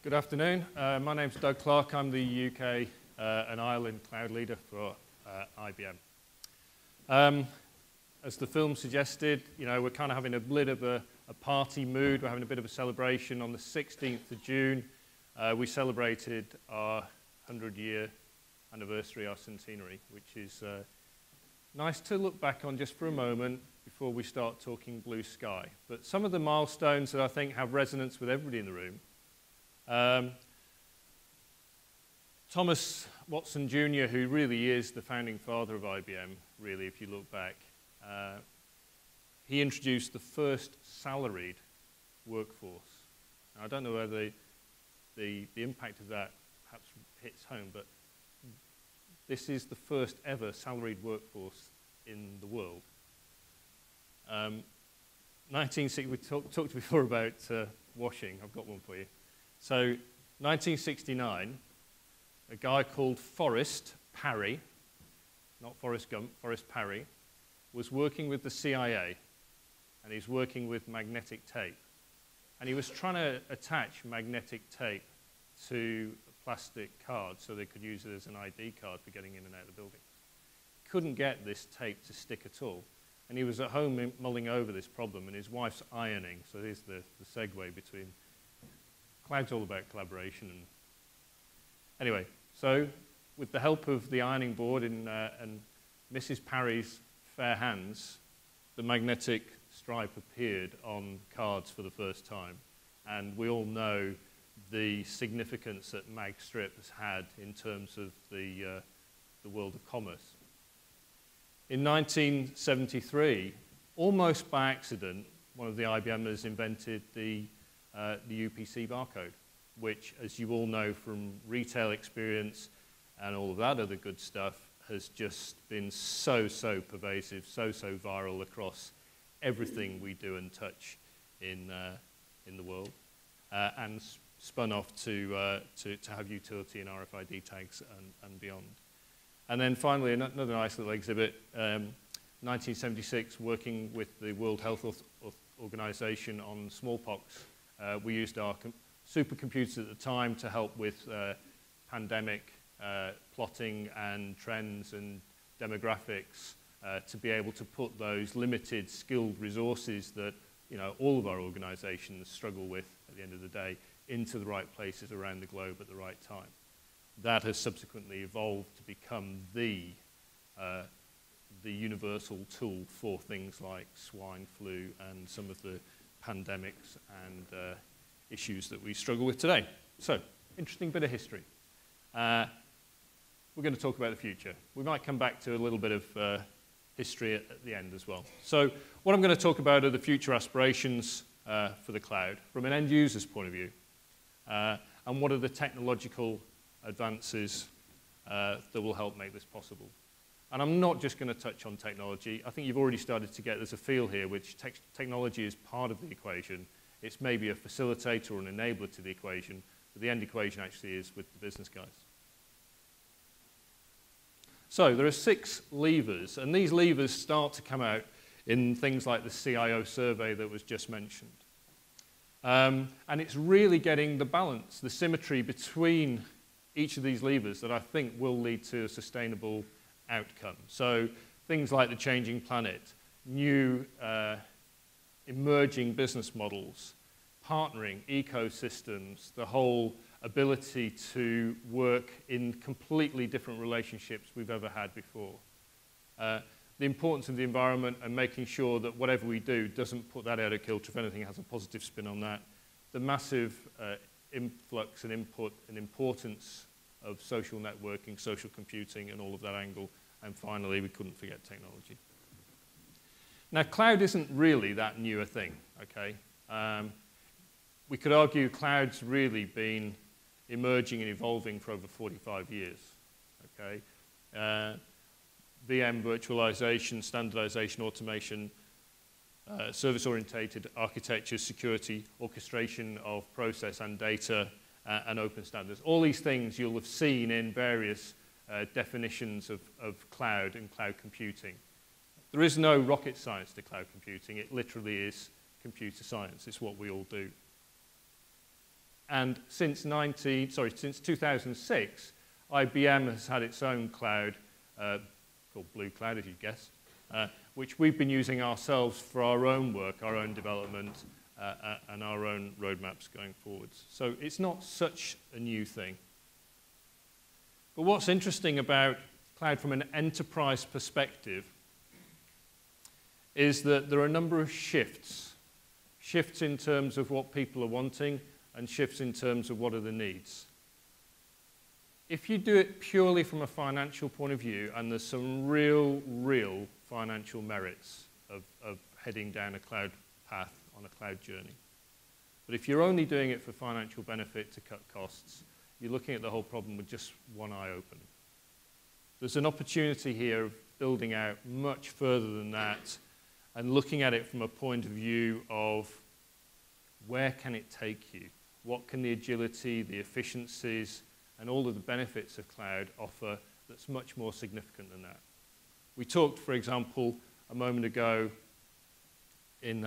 Good afternoon. My name's Doug Clark. I'm the UK and Ireland cloud leader for IBM. As the film suggested, we're kind of having a bit of a party mood. We're having a bit of a celebration. On the 16th of June, we celebrated our 100-year anniversary, our centenary, which is nice to look back on just for a moment before we start talking blue sky. But some of the milestones that I think have resonance with everybody in the room. Thomas Watson Jr., who really is the founding father of IBM, really, if you look back, he introduced the first salaried workforce. Now, I don't know whether the impact of that perhaps hits home, but this is the first ever salaried workforce in the world. 1960, we talked before about washing. I've got one for you. So, 1969, a guy called Forrest Parry, not Forrest Gump, Forrest Parry, was working with the CIA, and he's working with magnetic tape. And he was trying to attach magnetic tape to a plastic card so they could use it as an ID card for getting in and out of the building. Couldn't get this tape to stick at all. And he was at home mulling over this problem, and his wife's ironing. So here's the segue between cloud's all about collaboration. And anyway, so with the help of the ironing board and Mrs. Parry's fair hands, the magnetic stripe appeared on cards for the first time. And we all know the significance that magstrip has had in terms of the world of commerce. In 1973, almost by accident, one of the IBMers invented the UPC barcode, which, as you all know from retail experience and all of that other good stuff, has just been so pervasive, so viral across everything we do and touch in the world, and spun off to have utility in RFID tags and beyond. And then finally, another nice little exhibit, 1976, working with the World Health Organization on smallpox. We used our supercomputers at the time to help with pandemic plotting and trends and demographics to be able to put those limited skilled resources that all of our organizations struggle with at the end of the day into the right places around the globe at the right time. That has subsequently evolved to become the universal tool for things like swine flu and some of the pandemics and issues that we struggle with today. So, interesting bit of history. We're going to talk about the future. We might come back to a little bit of history at the end as well. So, what I'm going to talk about are the future aspirations for the cloud from an end user's point of view, and what are the technological advances that will help make this possible. And I'm not just going to touch on technology. I think you've already started to get, there's a feel here, which technology is part of the equation. It's maybe a facilitator or an enabler to the equation, but the end equation actually is with the business guys. So there are 6 levers, and these levers start to come out in things like the CIO survey that was just mentioned. And it's really getting the balance, the symmetry between each of these levers that I think will lead to a sustainable outcome. So things like the changing planet, new emerging business models, partnering, ecosystems, the whole ability to work in completely different relationships we've ever had before. The importance of the environment and making sure that whatever we do doesn't put that out of kilter, if anything has a positive spin on that. The massive influx and input and importance of social networking, social computing, and all of that angle. And finally, we couldn't forget technology. Now, cloud isn't really that new a thing, okay? We could argue cloud's really been emerging and evolving for over 45 years, okay? VM, virtualization, standardization, automation, service-oriented architecture, security, orchestration of process and data, and open standards. All these things you'll have seen in various definitions of cloud and cloud computing. There is no rocket science to cloud computing. It literally is computer science. It's what we all do. And since 2006, IBM has had its own cloud, called Blue Cloud, as you guessed, which we've been using ourselves for our own work, our own development, and our own roadmaps going forwards. So it's not such a new thing. But what's interesting about cloud from an enterprise perspective is that there are a number of shifts. Shifts in terms of what people are wanting and shifts in terms of what are the needs. If you do it purely from a financial point of view, and there's some real financial merits of heading down a cloud path on a cloud journey. But if you're only doing it for financial benefit to cut costs, you're looking at the whole problem with just one eye open. There's an opportunity here of building out much further than that and looking at it from a point of view of where can it take you? What can the agility, the efficiencies, and all of the benefits of cloud offer that's much more significant than that? We talked, for example, a moment ago in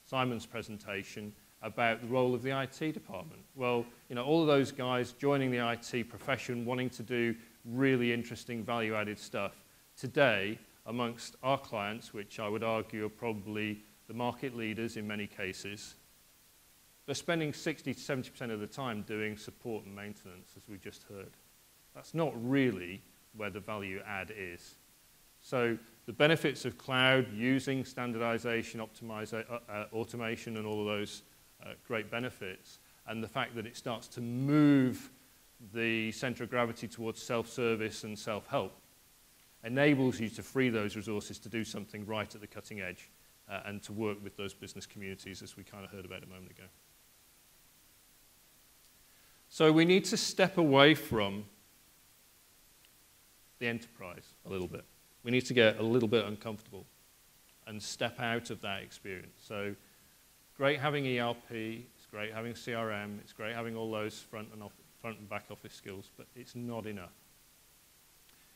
Simon's presentation about the role of the IT department. Well, you know, all of those guys joining the IT profession, wanting to do really interesting value-added stuff. Today, amongst our clients, which I would argue are probably the market leaders in many cases, they're spending 60 to 70% of the time doing support and maintenance, as we just heard. That's not really where the value add is. So the benefits of cloud, using standardization, automation, and all of those great benefits, and the fact that it starts to move the center of gravity towards self-service and self-help, enables you to free those resources to do something right at the cutting edge and to work with those business communities, as we kind of heard about a moment ago. So we need to step away from the enterprise a little bit. We need to get a little bit uncomfortable and step out of that experience. So great having ERP, it's great having CRM, it's great having all those front and back office skills, but it's not enough.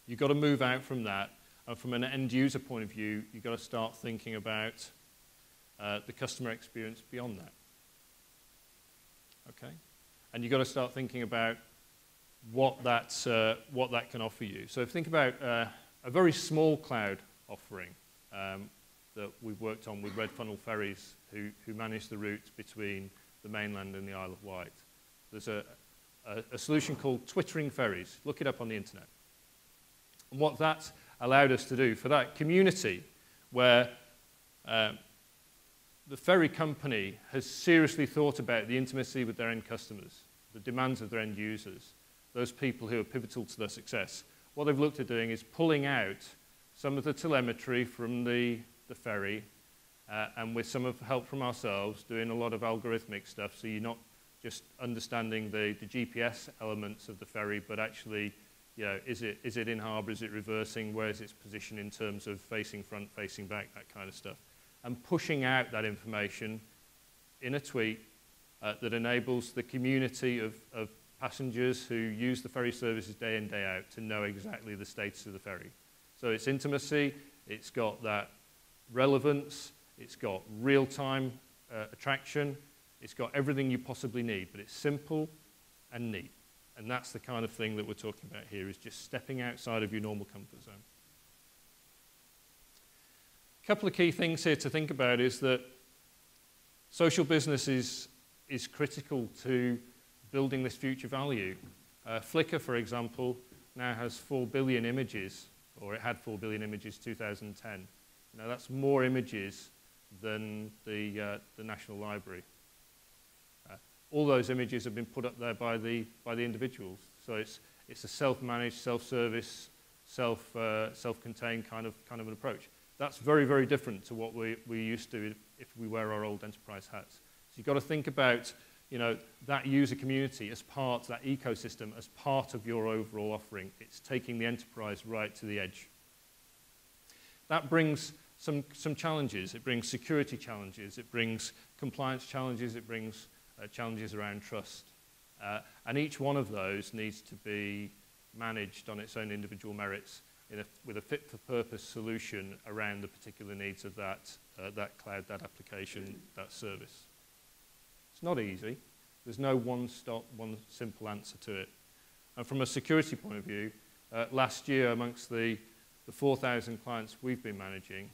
You've got to move out from that, and from an end user point of view, you've got to start thinking about the customer experience beyond that. Okay? And you've got to start thinking about what that can offer you. So think about a very small cloud offering that we've worked on with Red Funnel Ferries, who manage the routes between the mainland and the Isle of Wight. There's a solution called Twittering Ferries. Look it up on the internet. And what that's allowed us to do for that community where the ferry company has seriously thought about the intimacy with their end customers, the demands of their end users, those people who are pivotal to their success. What they've looked at doing is pulling out some of the telemetry from the ferry and with some of the help from ourselves, doing a lot of algorithmic stuff, so you're not just understanding the GPS elements of the ferry, but actually, you know, is it in harbour, is it reversing, where is its position in terms of facing front, facing back, that kind of stuff. And pushing out that information in a tweet that enables the community of passengers who use the ferry services day in, day out to know exactly the status of the ferry. So it's intimacy, it's got that relevance, it's got real-time attraction, it's got everything you possibly need, but it's simple and neat. And that's the kind of thing that we're talking about here, is just stepping outside of your normal comfort zone. A couple of key things here to think about is that social business is critical to building this future value. Flickr, for example, now has 4 billion images, or it had 4 billion images 2010. Now that's more images than the National Library. All those images have been put up there by the individuals. So it's a self-managed, self-service, self-contained kind of an approach. That's very, very different to what we used to if we wear our old enterprise hats. So you've got to think about, you know, that user community as part, that ecosystem as part of your overall offering. It's taking the enterprise right to the edge. That brings some challenges. It brings security challenges. It brings compliance challenges. It brings challenges around trust. And each one of those needs to be managed on its own individual merits with a fit-for-purpose solution around the particular needs of that cloud, that application, that service. It's not easy, There's no one-stop, one simple answer to it. And from a security point of view, last year amongst the 4,000 clients we've been managing,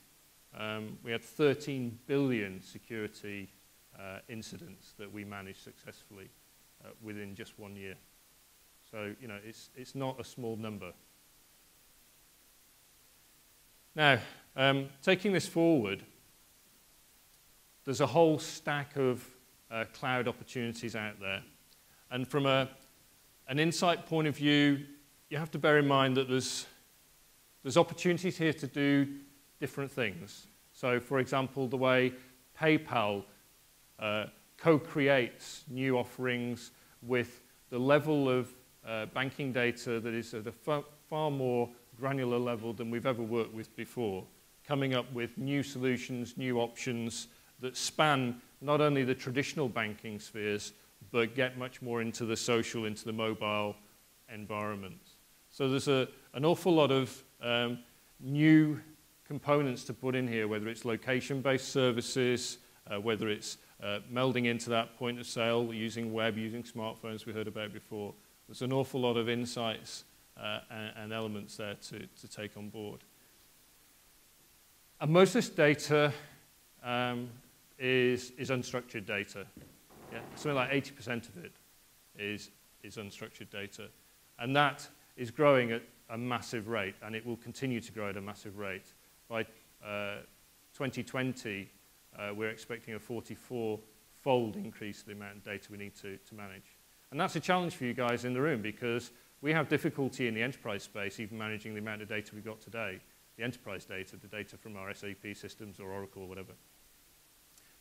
we had 13 billion security incidents that we managed successfully within just 1 year. So, you know, it's not a small number. Now, taking this forward, there's a whole stack of cloud opportunities out there. And from an insight point of view, you have to bear in mind that there's opportunities here to do different things. So, for example, the way PayPal co-creates new offerings with the level of banking data that is at a far more granular level than we've ever worked with before, coming up with new solutions, new options that span not only the traditional banking spheres, but get much more into the social, into the mobile environments. So there's an awful lot of new components to put in here, whether it's location-based services, whether it's melding into that point of sale, using web, using smartphones we heard about before. There's an awful lot of insights and elements there to take on board. And most of this data is unstructured data. Yeah? Something like 80% of it is unstructured data. And that is growing at a massive rate, and it will continue to grow at a massive rate. By 2020, we're expecting a 44-fold increase in the amount of data we need to manage. And that's a challenge for you guys in the room, because we have difficulty in the enterprise space even managing the amount of data we've got today, the enterprise data, the data from our SAP systems or Oracle or whatever.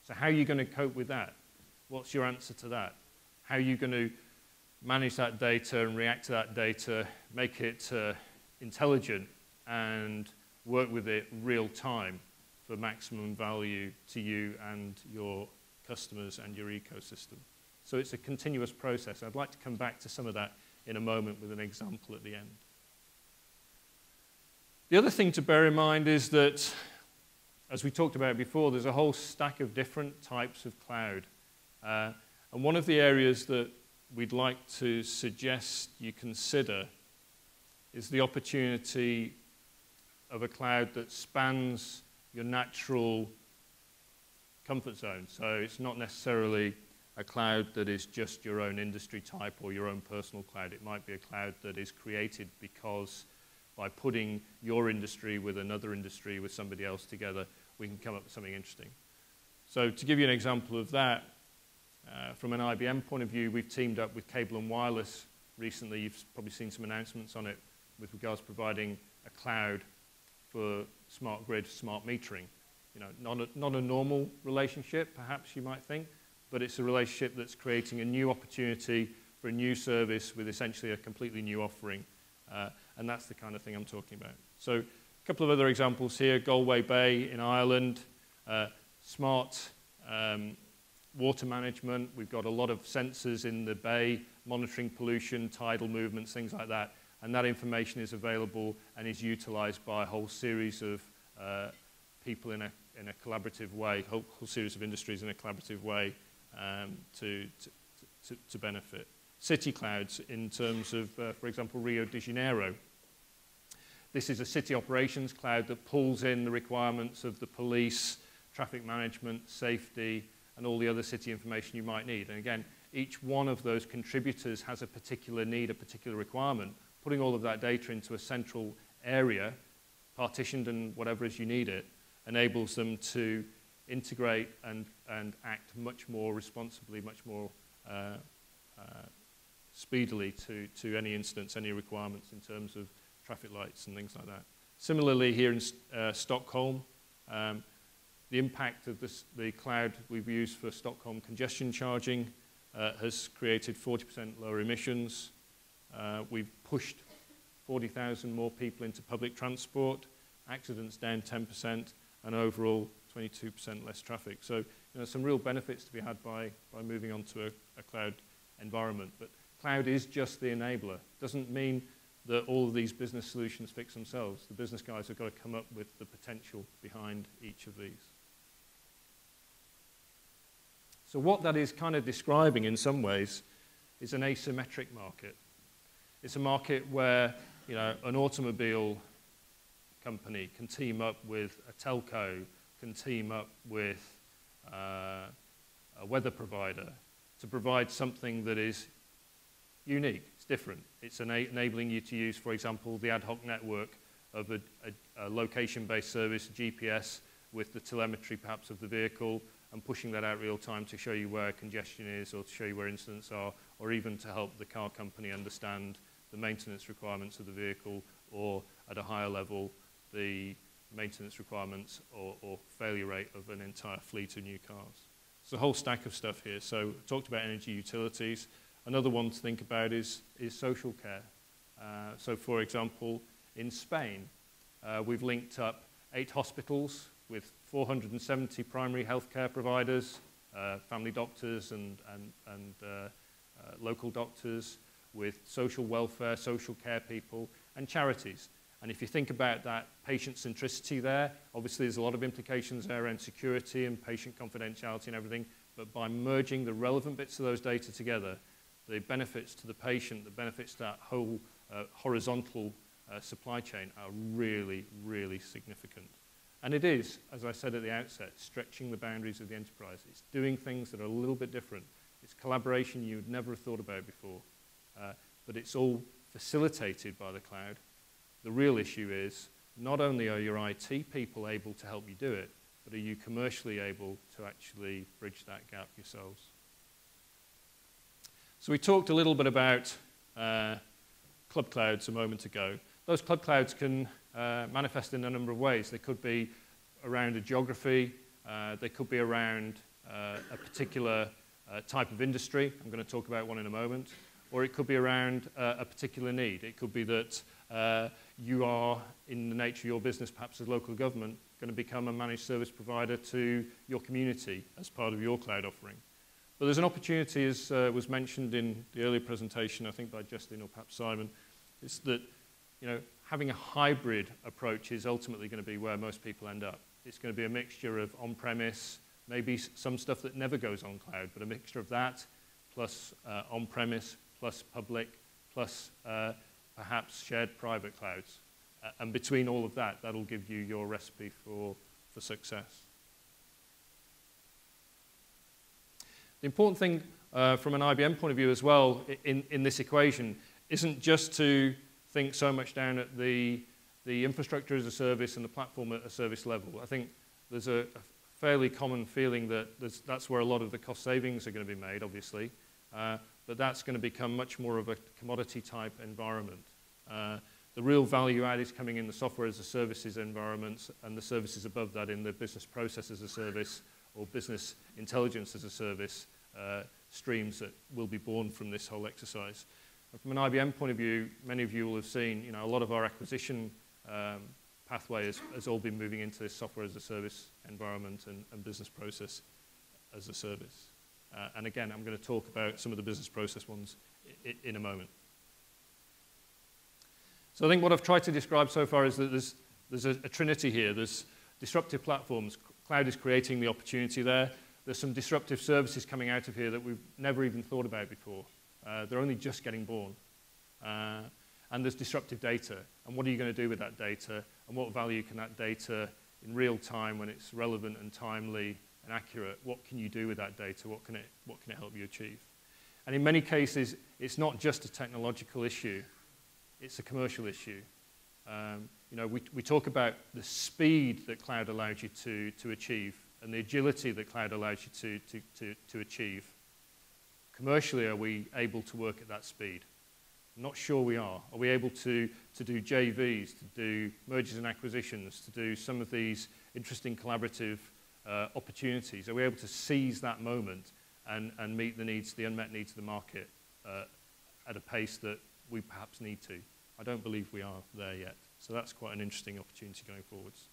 So how are you going to cope with that? What's your answer to that? How are you going to manage that data and react to that data, make it intelligent and work with it real time for maximum value to you and your customers and your ecosystem? So it's a continuous process. I'd like to come back to some of that in a moment with an example at the end. The other thing to bear in mind is that, as we talked about before, there's a whole stack of different types of cloud. And one of the areas that we'd like to suggest you consider is the opportunity of a cloud that spans your natural comfort zone. So it's not necessarily a cloud that is just your own industry type or your own personal cloud. It might be a cloud that is created because by putting your industry with another industry, with somebody else together, we can come up with something interesting. So to give you an example of that, from an IBM point of view, we've teamed up with Cable & Wireless recently. You've probably seen some announcements on it with regards to providing a cloud for smart grid, smart metering. You know, not a normal relationship, perhaps you might think, but it's a relationship that's creating a new opportunity for a new service with essentially a completely new offering. And that's the kind of thing I'm talking about. So a couple of other examples here. Galway Bay in Ireland, smart water management. We've got a lot of sensors in the bay, monitoring pollution, tidal movements, things like that. And that information is available and is utilized by a whole series of people in a collaborative way, whole series of industries in a collaborative way to benefit. City clouds in terms of, for example, Rio de Janeiro. This is a city operations cloud that pulls in the requirements of the police, traffic management, safety, and all the other city information you might need. And again, each one of those contributors has a particular need, a particular requirement. Putting all of that data into a central area, partitioned and whatever as you need it, enables them to integrate and act much more responsibly, much more speedily to any incidents, any requirements in terms of traffic lights and things like that. Similarly, here in Stockholm, the impact of the cloud we've used for Stockholm congestion charging has created 40% lower emissions. We've pushed 40,000 more people into public transport, accidents down 10%, and overall 22% less traffic. So, you know, some real benefits to be had by moving on to a cloud environment. But cloud is just the enabler. Doesn't mean that all of these business solutions fix themselves. The business guys have got to come up with the potential behind each of these. So what that is kind of describing in some ways is an asymmetric market. It's a market where, you know, an automobile company can team up with a telco, can team up with a weather provider to provide something that is unique, it's different. It's enabling you to use, for example, the ad hoc network of a location-based service, GPS, with the telemetry perhaps of the vehicle, and pushing that out real time to show you where congestion is, or to show you where incidents are, or even to help the car company understand the maintenance requirements of the vehicle, or at a higher level, the maintenance requirements or failure rate of an entire fleet of new cars. It's a whole stack of stuff here. So I talked about energy utilities. Another one to think about is social care. So for example, in Spain, we've linked up 8 hospitals with 470 primary healthcare providers, family doctors and local doctors, with social welfare, social care people, and charities. And if you think about that patient centricity there, obviously there's a lot of implications there around security and patient confidentiality and everything, but by merging the relevant bits of those data together, the benefits to the patient, the benefits to that whole horizontal supply chain are really, really significant. And it is, as I said at the outset, stretching the boundaries of the enterprise. It's doing things that are a little bit different. It's collaboration you'd never have thought about before, but it's all facilitated by the cloud. The real issue is, not only are your IT people able to help you do it, but are you commercially able to actually bridge that gap yourselves? So we talked a little bit about club clouds a moment ago. Those club clouds can manifest in a number of ways. They could be around a geography, they could be around a particular type of industry. I'm going to talk about one in a moment. Or it could be around a particular need. It could be that you are, in the nature of your business, perhaps as local government, going to become a managed service provider to your community as part of your cloud offering. But there's an opportunity, as was mentioned in the earlier presentation, I think by Justin or perhaps Simon, is that, you know, having a hybrid approach is ultimately going to be where most people end up. It's going to be a mixture of on-premise, maybe some stuff that never goes on cloud, but a mixture of that plus on-premise, plus public, plus perhaps shared private clouds. And between all of that, that'll give you your recipe for success. The important thing from an IBM point of view as well in this equation isn't just to think so much down at the infrastructure as a service and the platform at a service level. I think there's a fairly common feeling that that's where a lot of the cost savings are going to be made, obviously. But that's going to become much more of a commodity type environment. The real value add is coming in the software as a services environments and the services above that in the business process as a service or business intelligence as a service streams that will be born from this whole exercise. And from an IBM point of view, many of you will have seen, you know, a lot of our acquisition pathway has all been moving into this software as a service environment and business process as a service. And again, I'm going to talk about some of the business process ones in a moment. So I think what I've tried to describe so far is that there's a trinity here. There's disruptive platforms. Cloud is creating the opportunity there. There's some disruptive services coming out of here that we've never even thought about before. They're only just getting born. And there's disruptive data. And what are you going to do with that data? And what value can that data, in real time, when it's relevant and timely and accurate, what can you do with that data? What can it help you achieve? And in many cases, it's not just a technological issue. It's a commercial issue. You know, we talk about the speed that cloud allows you to achieve and the agility that cloud allows you to achieve. Commercially, are we able to work at that speed? I'm not sure we are. Are we able to do JVs, to do mergers and acquisitions, to do some of these interesting collaborative opportunities? Are we able to seize that moment and meet the needs, the unmet needs of the market at a pace that we perhaps need to? I don't believe we are there yet. So that's quite an interesting opportunity going forwards.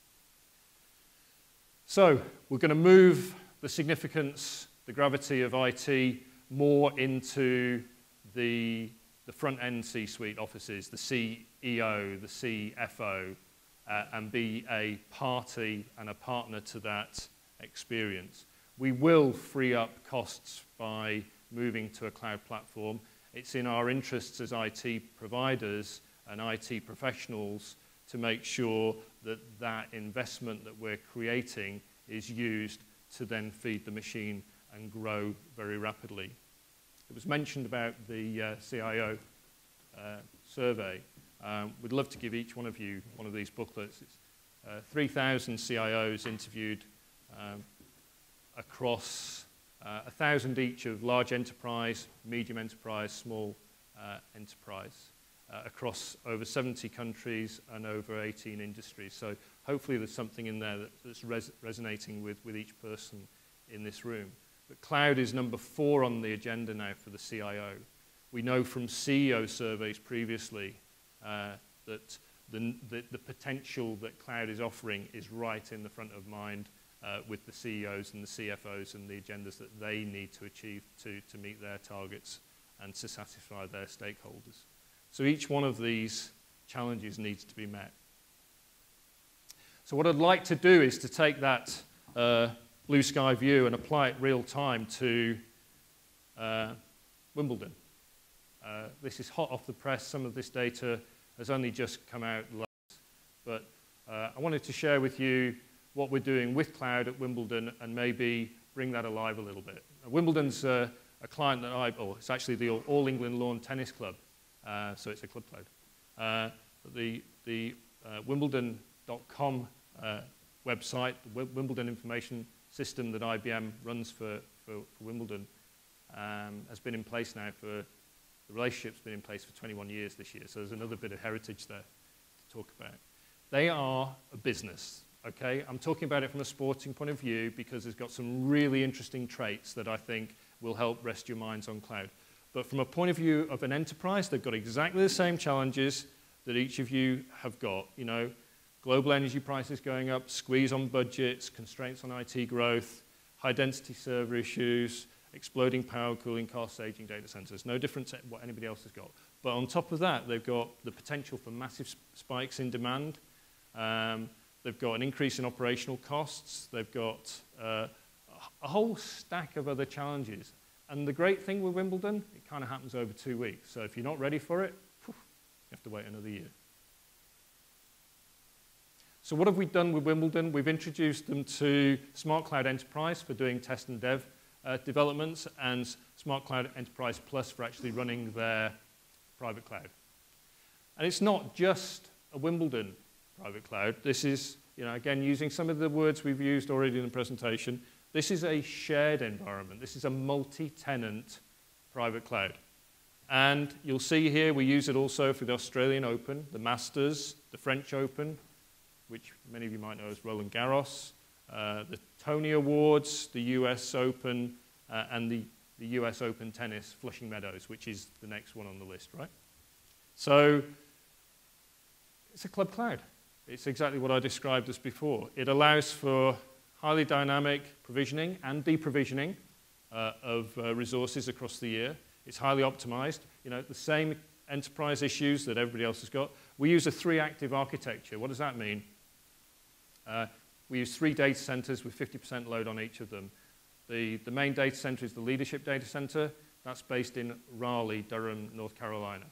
So we're going to move the significance, the gravity of IT more into the front-end C-suite offices, the CEO, the CFO, and be a party and a partner to that experience. We will free up costs by moving to a cloud platform. It's in our interests as IT providers and IT professionals to make sure that that investment that we're creating is used to then feed the machine and grow very rapidly. It was mentioned about the CIO survey. We'd love to give each one of you one of these booklets. It's 3,000 CIOs interviewed across 1,000 each of large enterprise, medium enterprise, small enterprise, across over 70 countries and over 18 industries. So hopefully there's something in there that's resonating with each person in this room. But cloud is number 4 on the agenda now for the CIO. We know from CEO surveys previously that the potential that cloud is offering is right in the front of mind with the CEOs and the CFOs and the agendas that they need to achieve to meet their targets and to satisfy their stakeholders. So each one of these challenges needs to be met. So what I'd like to do is to take that blue sky view and apply it real time to Wimbledon. This is hot off the press. Some of this data has only just come out last, but I wanted to share with you what we're doing with cloud at Wimbledon and maybe bring that alive a little bit. Wimbledon's a client that it's actually the All England Lawn Tennis Club, so it's a club cloud. The Wimbledon.com website, the Wimbledon information system that IBM runs for Wimbledon has been in place now the relationship's been in place for 21 years this year, so there's another bit of heritage there to talk about. They are a business, okay? I'm talking about it from a sporting point of view because it's got some really interesting traits that I think will help rest your minds on cloud. But from a point of view of an enterprise, they've got exactly the same challenges that each of you have got. You know, global energy prices going up, squeeze on budgets, constraints on IT growth, high-density server issues, exploding power, cooling costs, aging data centers. No different to what anybody else has got. But on top of that, they've got the potential for massive spikes in demand. They've got an increase in operational costs. They've got a whole stack of other challenges. And the great thing with Wimbledon, it kind of happens over 2 weeks. So if you're not ready for it, you have to wait another year. So what have we done with Wimbledon? We've introduced them to Smart Cloud Enterprise for doing test and dev developments, and Smart Cloud Enterprise Plus for actually running their private cloud. And it's not just a Wimbledon private cloud. This is, again, using some of the words we've used already in the presentation, this is a shared environment. This is a multi-tenant private cloud. And you'll see here we use it also for the Australian Open, the Masters, the French Open, which many of you might know as Roland Garros, the Tony Awards, the US Open, and the US Open Tennis, Flushing Meadows, which is the next one on the list, right? So it's a club cloud. It's exactly what I described as before. It allows for highly dynamic provisioning and deprovisioning of resources across the year. It's highly optimized. The same enterprise issues that everybody else has got. We use a 3-active architecture. What does that mean? We use 3 data centers with 50% load on each of them. The main data center is the leadership data center. That's based in Raleigh, Durham, North Carolina.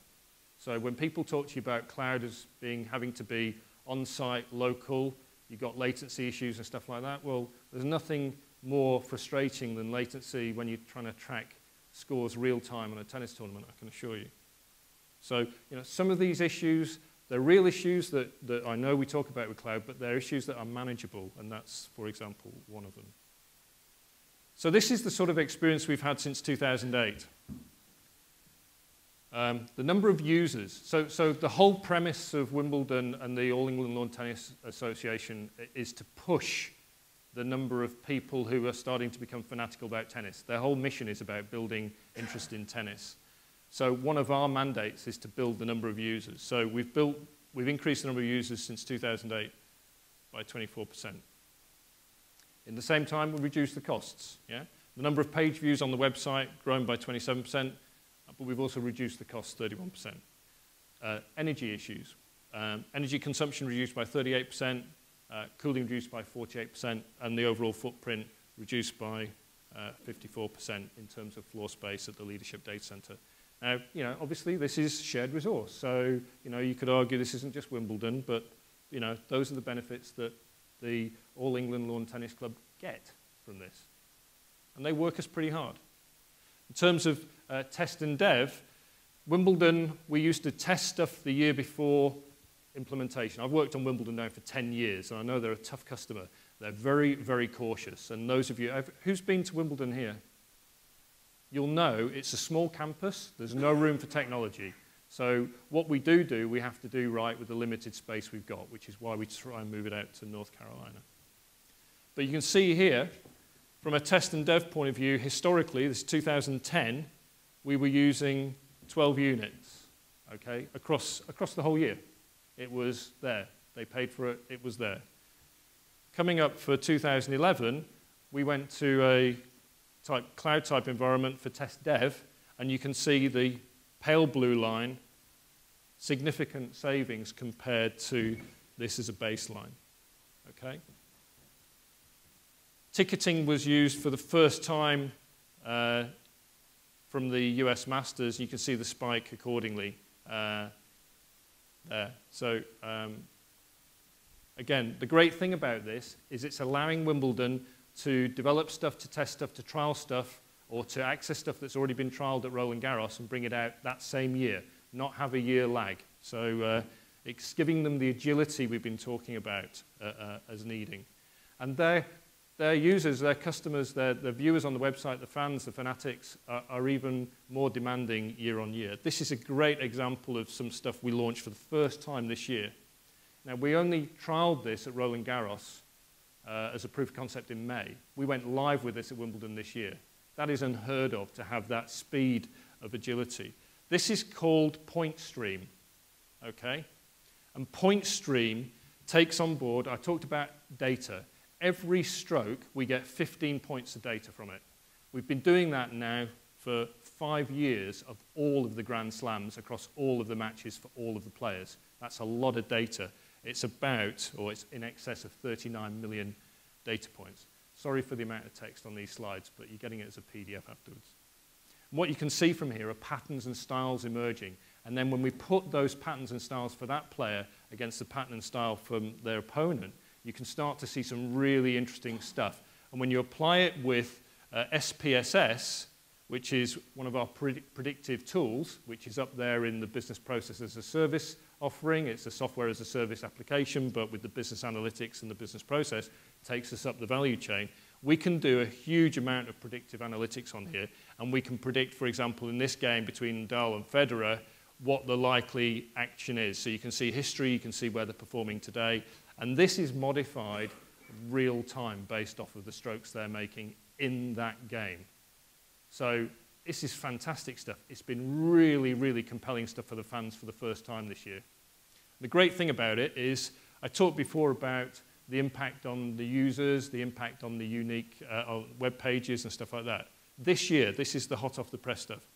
So when people talk to you about cloud as having to be on-site, local, you've got latency issues and stuff like that, well, there's nothing more frustrating than latency when you're trying to track scores real-time on a tennis tournament, I can assure you. So, some of these issues, they're real issues that I know we talk about with cloud, but they're issues that are manageable, and that's, for example, one of them. So this is the sort of experience we've had since 2008. The number of users. So the whole premise of Wimbledon and the All England Lawn Tennis Association is to push the number of people who are starting to become fanatical about tennis. Their whole mission is about building interest in tennis. So one of our mandates is to build the number of users. So we've increased the number of users since 2008 by 24%. In the same time, we've reduced the costs. Yeah? The number of page views on the website grown by 27%, but we've also reduced the costs 31%. Energy issues. Energy consumption reduced by 38%, cooling reduced by 48%, and the overall footprint reduced by 54% in terms of floor space at the Leadership Data Centre. Now, obviously this is shared resource, so, you could argue this isn't just Wimbledon, but, those are the benefits that the All England Lawn Tennis Club get from this. And they work us pretty hard. In terms of test and dev, Wimbledon, we used to test stuff the year before implementation. I've worked on Wimbledon now for 10 years, and I know they're a tough customer. They're very, very cautious. And those of you, who's been to Wimbledon here? You'll know it's a small campus. There's no room for technology. So what we do, we have to do right with the limited space we've got, which is why we try and move it out to North Carolina. But you can see here, from a test and dev point of view, historically, this is 2010, we were using 12 units, okay, across the whole year. It was there. They paid for it. It was there. Coming up for 2011, we went to a cloud-type environment for test dev, and you can see the pale blue line, significant savings compared to this as a baseline, okay? Ticketing was used for the first time from the US Masters. You can see the spike accordingly there. So again, the great thing about this is it's allowing Wimbledon to develop stuff, to test stuff, to trial stuff, or to access stuff that's already been trialed at Roland Garros and bring it out that same year, not have a year lag. So it's giving them the agility we've been talking about as needing. And their users, their customers, their viewers on the website, the fans, the fanatics, are even more demanding year on year. This is a great example of some stuff we launched for the first time this year. Now, we only trialed this at Roland Garros as a proof of concept in May. We went live with this at Wimbledon this year. That is unheard of, to have that speed of agility. This is called Point Stream, okay? And Point Stream takes on board, I talked about data. Every stroke, we get 15 points of data from it. We've been doing that now for 5 years of all of the Grand Slams across all of the matches for all of the players. That's a lot of data. It's about, or it's in excess of 39 million data points. Sorry for the amount of text on these slides, but you're getting it as a PDF afterwards. And what you can see from here are patterns and styles emerging. And then when we put those patterns and styles for that player against the pattern and style from their opponent, you can start to see some really interesting stuff. And when you apply it with SPSS, which is one of our predictive tools, which is up there in the Business Process as a Service offering. It's a software as a service application, but with the business analytics and the business process, takes us up the value chain. We can do a huge amount of predictive analytics on here, and we can predict, for example, in this game between Nadal and Federer, what the likely action is. So you can see history, you can see where they're performing today, and this is modified real time based off of the strokes they're making in that game. So this is fantastic stuff. It's been really, really compelling stuff for the fans for the first time this year. The great thing about it is, I talked before about the impact on the users, the impact on the unique web pages and stuff like that. This year, this is the hot off the press stuff.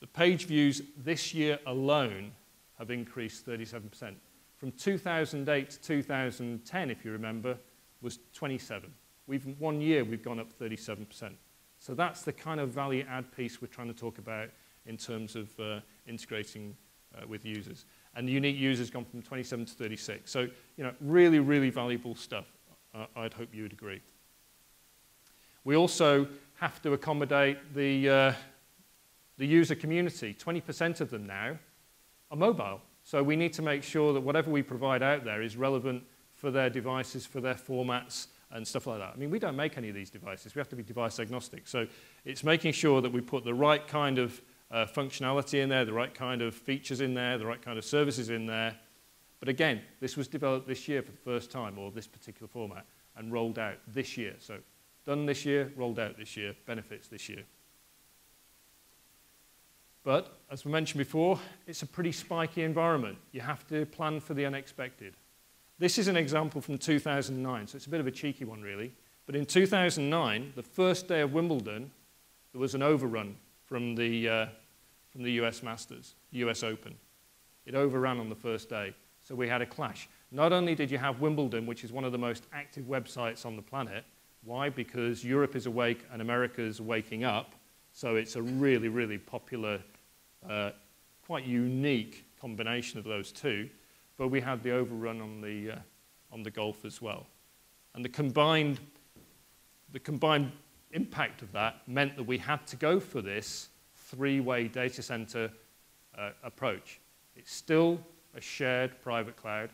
The page views this year alone have increased 37%. From 2008 to 2010, if you remember, was 27. 1 year, we've gone up 37%. So that's the kind of value add piece we're trying to talk about in terms of integrating with users. And the unique users gone from 27 to 36. So, really, really valuable stuff. I'd hope you would agree. We also have to accommodate the user community. 20% of them now are mobile. So we need to make sure that whatever we provide out there is relevant for their devices, for their formats, and stuff like that. I mean, we don't make any of these devices. We have to be device agnostic. So it's making sure that we put the right kind of functionality in there, the right kind of features in there, the right kind of services in there. But again, this was developed this year for the first time, or this particular format, and rolled out this year. So done this year, rolled out this year, benefits this year. But, as we mentioned before, it's a pretty spiky environment. You have to plan for the unexpected. This is an example from 2009, so it's a bit of a cheeky one, really. But in 2009, the first day of Wimbledon, there was an overrun from the US Masters, US Open. It overran on the first day, so we had a clash. Not only did you have Wimbledon, which is one of the most active websites on the planet, Why? Because Europe is awake and America's waking up, so it's a really, really popular, quite unique combination of those two. But we had the overrun on the Gulf as well. And the combined impact of that meant that we had to go for this three-way data center approach. It's still a shared private cloud,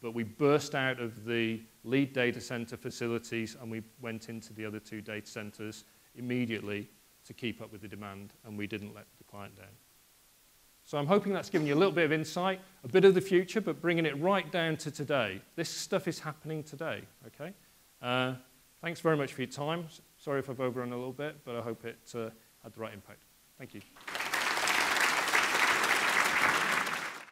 but we burst out of the lead data center facilities and we went into the other two data centers immediately to keep up with the demand, and we didn't let the client down. So I'm hoping that's given you a little bit of insight, a bit of the future, but bringing it right down to today. This stuff is happening today, okay? Thanks very much for your time. Sorry if I've overrun a little bit, but I hope it had the right impact. Thank you.